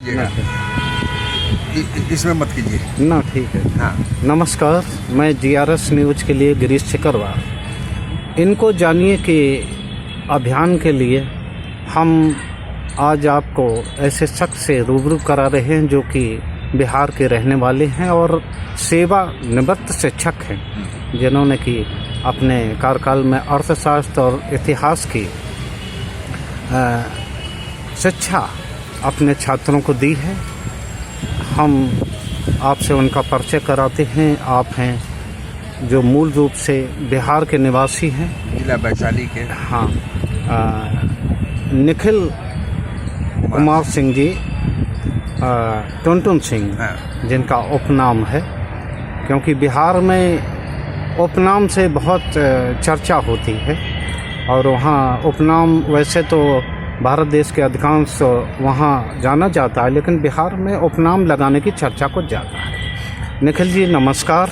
कीजिएगा, इसमें मत कीजिए ना, ठीक है। हाँ। नमस्कार, मैं GRS न्यूज़ के लिए गिरीश चक्रवाल। इनको जानिए कि अभियान के लिए हम आज आपको ऐसे शख्स से रूबरू करा रहे हैं जो कि बिहार के रहने वाले हैं और सेवानिवृत्त शिक्षक हैं, जिन्होंने कि अपने कार्यकाल में अर्थशास्त्र और इतिहास की शिक्षा अपने छात्रों को दी है। हम आपसे उनका परिचय कराते हैं। आप हैं जो मूल रूप से बिहार के निवासी हैं, जिला वैशाली के। हाँ, निखिल कुमार सिंह जी, टुनटुन सिंह, हाँ। जिनका उपनाम है, क्योंकि बिहार में उपनाम से बहुत चर्चा होती है और वहाँ उपनाम वैसे तो भारत देश के अधिकांश वहाँ जाना जाता है, लेकिन बिहार में उपनाम लगाने की चर्चा कुछ ज़्यादा है। निखिल जी नमस्कार।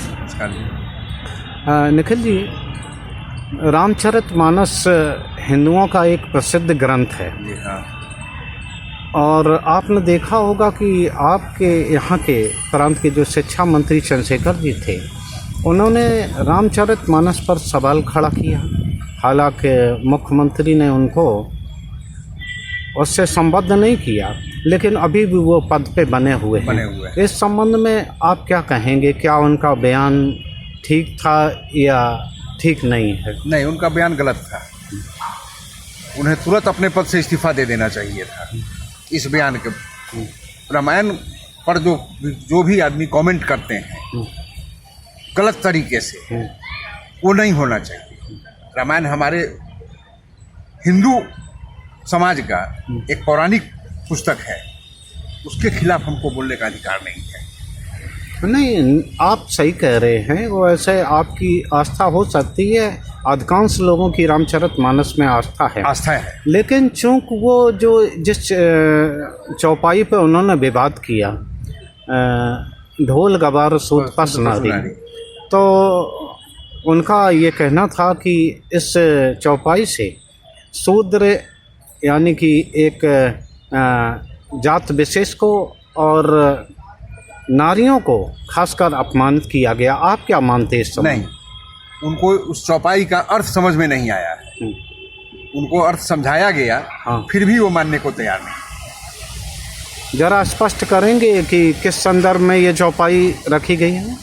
निखिल जी, रामचरितमानस हिंदुओं का एक प्रसिद्ध ग्रंथ है। जी हाँ। और आपने देखा होगा कि आपके यहाँ के प्रांत के जो शिक्षा मंत्री चंद्रशेखर जी थे, उन्होंने रामचरितमानस पर सवाल खड़ा किया। हालांकि मुख्यमंत्री ने उनको उससे संबद्ध नहीं किया, लेकिन अभी भी वो पद पे बने हुए हैं। इस संबंध में आप क्या कहेंगे? क्या उनका बयान ठीक था या ठीक नहीं है? नहीं, उनका बयान गलत था। उन्हें तुरंत अपने पद से इस्तीफा दे देना चाहिए था। इस बयान के रामायण पर जो भी आदमी कमेंट करते हैं गलत तरीके से, वो नहीं होना चाहिए। रामायण हमारे हिंदू समाज का एक पौराणिक पुस्तक है, उसके खिलाफ हमको बोलने का अधिकार नहीं है। नहीं, आप सही कह रहे हैं। वो ऐसे आपकी आस्था हो सकती है, अधिकांश लोगों की रामचरितमानस में आस्था है, लेकिन चूंकि वो जो जिस चौपाई पे उन्होंने विवाद किया, ढोल गवार सूत पस नारी, तो उनका ये कहना था कि इस चौपाई से शूद्र यानी कि एक जात विशेष को और नारियों को खासकर अपमानित किया गया। आप क्या मानते हैं इस समय? नहीं, उनको उस चौपाई का अर्थ समझ में नहीं आया है। उनको अर्थ समझाया गया, हाँ। फिर भी वो मानने को तैयार नहीं। जरा स्पष्ट करेंगे कि किस संदर्भ में ये चौपाई रखी गई है?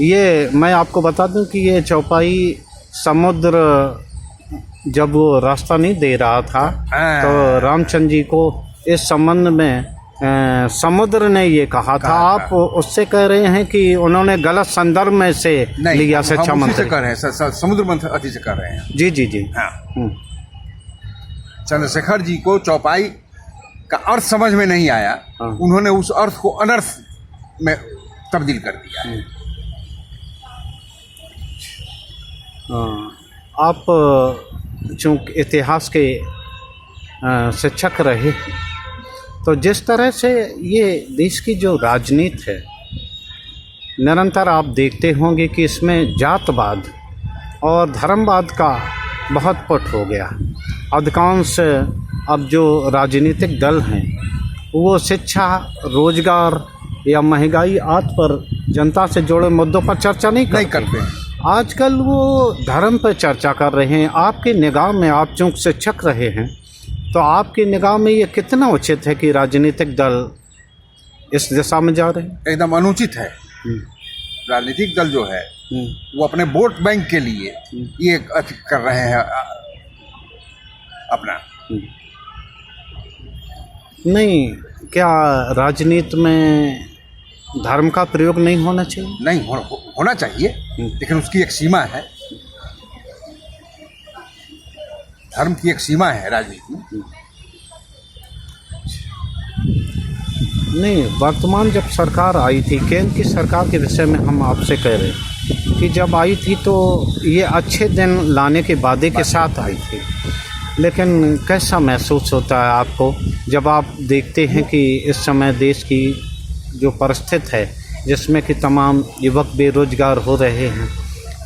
ये मैं आपको बता दूं कि ये चौपाई समुद्र जब वो रास्ता नहीं दे रहा था, तो रामचंद्र जी को इस संबंध में समुद्र ने ये कहा था। आप उससे कह रहे हैं कि उन्होंने गलत संदर्भ में से लिया शिक्षा मंत्री? कर रहे हैं, समुद्र मंथन से कर रहे हैं। जी जी जी, हाँ। चंद्रशेखर जी को चौपाई का अर्थ समझ में नहीं आया। हाँ। उन्होंने उस अर्थ को अनर्थ में तब्दील कर दिया है। आप चूँकि इतिहास के शिक्षक रहे, तो जिस तरह से ये देश की जो राजनीति है, निरंतर आप देखते होंगे कि इसमें जातवाद और धर्मवाद का बहुत पट हो गया। अधिकांश अब जो राजनीतिक दल हैं वो शिक्षा, रोजगार या महंगाई आदि पर जनता से जुड़े मुद्दों पर चर्चा नहीं करते हैं। आजकल वो धर्म पर चर्चा कर रहे हैं। आपकी निगाह में, आप चूँकि शिक्षक रहे हैं, तो आपकी निगाह में ये कितना उचित है कि राजनीतिक दल इस दिशा में जा रहे हैं? एकदम अनुचित है। राजनीतिक दल जो है वो अपने वोट बैंक के लिए ये कर रहे हैं अपना। नहीं, क्या राजनीति में धर्म का प्रयोग नहीं होना चाहिए? नहीं, होना चाहिए, लेकिन उसकी एक सीमा है। धर्म की एक सीमा है राजनीति में। नहीं, वर्तमान जब सरकार आई थी, केंद्र की सरकार के विषय में हम आपसे कह रहे हैं कि जब आई थी तो ये अच्छे दिन लाने के वादे के साथ आई थी, लेकिन कैसा महसूस होता है आपको जब आप देखते हैं कि इस समय देश की जो परिस्थिति है, जिसमें कि तमाम युवक बेरोजगार हो रहे हैं,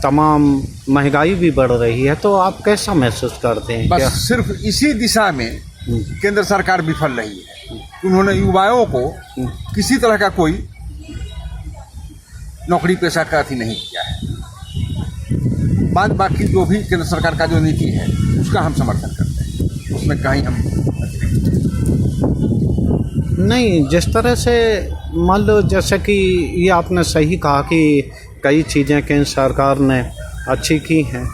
तमाम महंगाई भी बढ़ रही है, तो आप कैसा महसूस करते हैं? बस सिर्फ इसी दिशा में केंद्र सरकार विफल रही है। उन्होंने युवाओं को किसी तरह का कोई नौकरी पेशा का अथी नहीं किया है। बाद बाकी जो भी केंद्र सरकार का जो नीति है उसका हम समर्थन करते हैं, उसमें कहीं हम नहीं, जिस तरह से मान लो जैसे कि ये आपने सही कहा कि कई चीज़ें केंद्र सरकार ने अच्छी की हैं,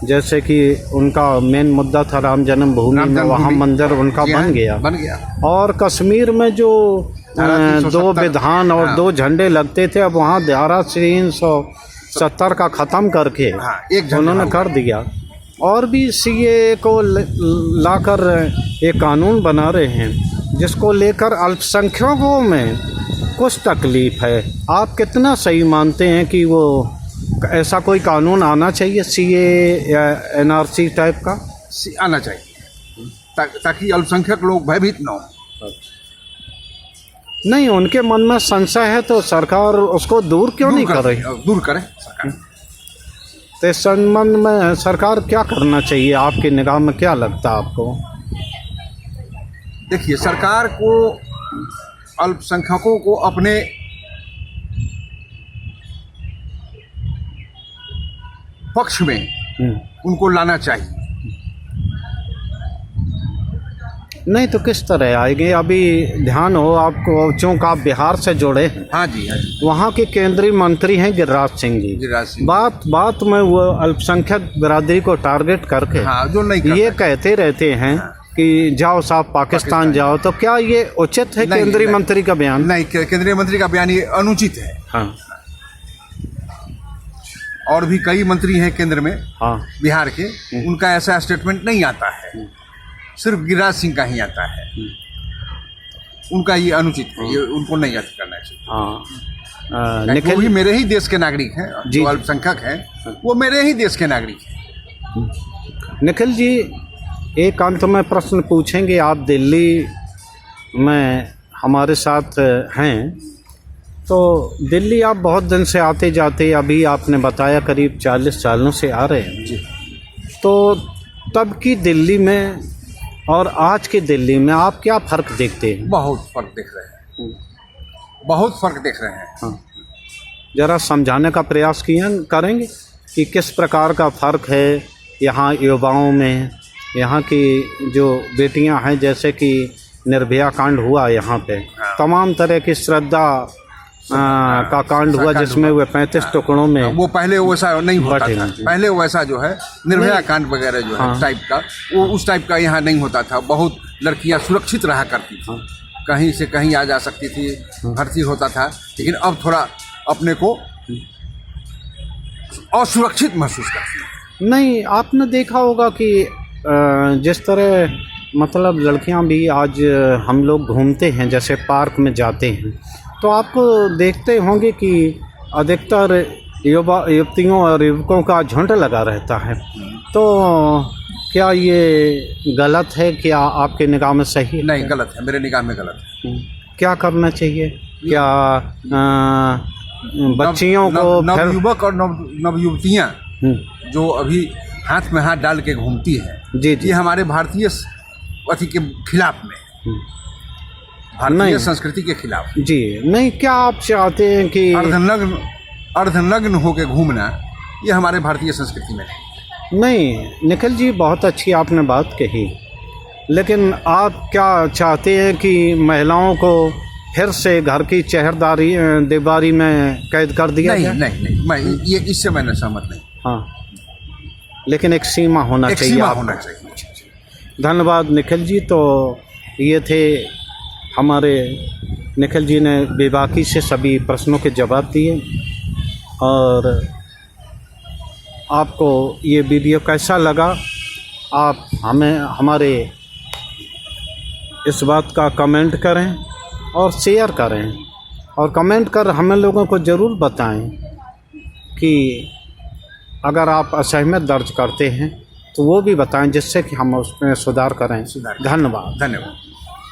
जैसे कि उनका मेन मुद्दा था राम जन्मभूमि में, वहाँ मंदिर उनका बन गया। और कश्मीर में जो 2 विधान और 2 झंडे लगते थे, अब वहाँ धारा 370 का ख़त्म करके उन्होंने कर दिया। और भी सीए को लाकर एक कानून बना रहे हैं जिसको लेकर अल्पसंख्यकों में कुछ तकलीफ़ है। आप कितना सही मानते हैं कि वो ऐसा कोई कानून आना चाहिए, सीए या एनआरसी टाइप का आना चाहिए ताकि अल्पसंख्यक लोग भयभीत न हो? नहीं, उनके मन में संशय है तो सरकार उसको दूर क्यों नहीं कर रही? दूर करे सरकार। तो इस संबंध में सरकार क्या करना चाहिए, आपकी निगाह में क्या लगता है आपको? देखिए, सरकार को अल्पसंख्यकों को अपने पक्ष में उनको लाना चाहिए। नहीं तो किस तरह आएंगे? अभी ध्यान हो आपको, चूँकि आप बिहार से जुड़े हैं। हाँ जी, हाँ जी। वहाँ के केंद्रीय मंत्री हैं गिरिराज सिंह जी। बात में वो अल्पसंख्यक बिरादरी को टारगेट करके जो नहीं ये कहते रहते हैं कि जाओ साहब पाकिस्तान जाओ, तो क्या ये उचित है केंद्रीय मंत्री का बयान? नहीं, केंद्रीय मंत्री का बयान ये अनुचित है। हाँ। और भी कई मंत्री हैं केंद्र में, हाँ, बिहार के, उनका ऐसा स्टेटमेंट नहीं आता है, सिर्फ गिरिराज सिंह का ही आता है। उनका ये अनुचित है, ये उनको नहीं याद करना चाहिए। हाँ। निखिल भी मेरे ही देश के नागरिक हैं, जो अल्पसंख्यक हैं वो मेरे ही देश के नागरिक हैं। निखिल जी, एक अंत में प्रश्न पूछेंगे। आप दिल्ली में हमारे साथ हैं, तो दिल्ली आप बहुत दिन से आते जाते, अभी आपने बताया करीब 40 सालों से आ रहे हैं जी। तो तब की दिल्ली में और आज की दिल्ली में आप क्या फ़र्क देखते हैं? बहुत फ़र्क देख रहे हैं, बहुत फ़र्क देख रहे हैं। हाँ, ज़रा समझाने का प्रयास करेंगे कि किस प्रकार का फ़र्क है यहाँ युवाओं में, यहाँ की जो बेटियाँ हैं, जैसे कि निर्भया कांड हुआ यहाँ पे, तमाम तरह की श्रद्धा का कांड हुआ जिसमें वे 35 टुकड़ों में, वो पहले वैसा नहीं होता था। पहले वैसा जो है निर्भया कांड वगैरह जो है टाइप का, वो उस टाइप का यहाँ नहीं होता था। बहुत लड़कियाँ सुरक्षित रहा करती थी, कहीं से कहीं आ जा सकती थी, भर्ती होता था। लेकिन अब थोड़ा अपने को असुरक्षित महसूस करती है। नहीं, आपने देखा होगा कि जिस तरह मतलब लड़कियां भी आज हम लोग घूमते हैं, जैसे पार्क में जाते हैं, तो आपको देखते होंगे कि अधिकतर युवतियों और युवकों का झुंड लगा रहता है। तो क्या ये गलत है? क्या आपके निगाह में सही है? नहीं, गलत है, मेरे निगाह में गलत है। क्या करना चाहिए? क्या बच्चियों को, नवयुवक और नवयुवतियाँ जो अभी हाथ में हाथ डाल के घूमती है जी, ये हमारे भारतीय अथी के खिलाफ में, भारतीय संस्कृति के खिलाफ जी। नहीं, क्या आप चाहते हैं कि अर्धनग्न होके घूमना ये हमारे भारतीय संस्कृति में नहीं? निखिल जी, बहुत अच्छी आपने बात कही, लेकिन आप क्या चाहते हैं कि महिलाओं को फिर से घर की चहरदारी दीवारी में कैद कर दिया जाए? नहीं, मैं ये इससे मैंने सहमत नहीं। हाँ, लेकिन एक सीमा होना चाहिए। होना चाहिए। धन्यवाद निखिल जी। तो ये थे हमारे निखिल जी, ने बेबाकी से सभी प्रश्नों के जवाब दिए। और आपको ये वीडियो कैसा लगा, आप हमें हमारे इस बात का कमेंट करें और शेयर करें, और कमेंट कर हमें लोगों को ज़रूर बताएं कि अगर आप असहमत दर्ज करते हैं तो वो भी बताएं, जिससे कि हम उसमें सुधार करें। धन्यवाद।